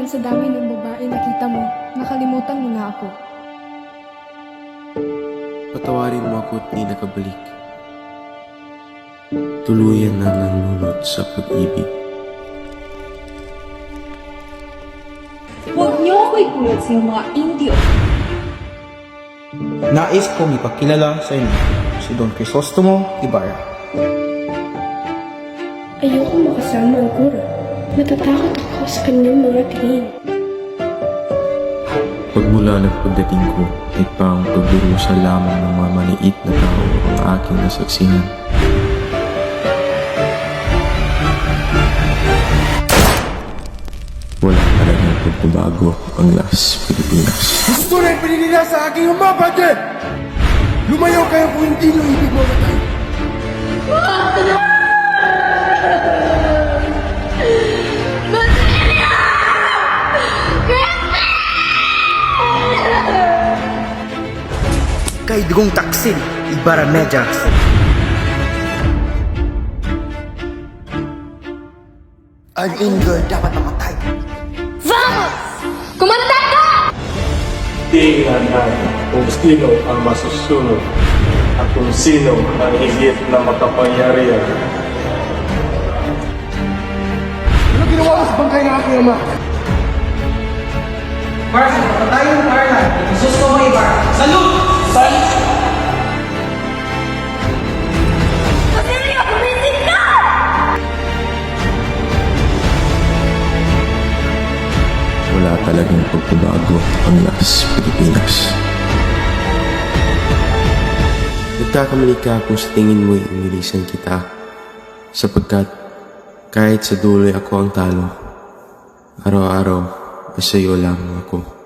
sa dami ng babae nakita mo, nakalimutan mo na ako. Patawarin mo ako at di nakabalik. Tuluyan na nanunod sa pag-ibig. Huwag niyo ako ikulot sa iyong mga Indio. Nais kong ipakilala sa inyo si Don Crisostomo Ibarra. Ayoko makasama ang kura. Natatakot ako sa kanyang mga tingin. Pagmula ng pagdating ko, ay parang pagdurusa lamang ng mga maliit na tao ang aking nasaksihan. Wala talagang pagbabago ang Las Pilipinas. Gusto na ipinilila sa aking ama, Padre! Lumayo kayo kung hindi nyo ibig mamatay. Kay Dugong Taksin, Ibarra Mejas. Ang Ingol dapat mamatay. Vamos! Kumanta ka! Tingnan natin kung sino ang masusunod at kung sino ang higit na makapangyarihan. Ano ginawa mo sa bangkay ng aking ama? Parson, patayin mo Carla. Jesus ko mo Ibarra. Salute! Basilio, kumisin ka! Wala talagang pagbabago ang Las Pilipinas. Nagkakamali ka kung sa tingin mo'y inilisan kita, sapagkat kahit sa dulo'y ako ang talo, araw-araw ay sa'yo lang ako.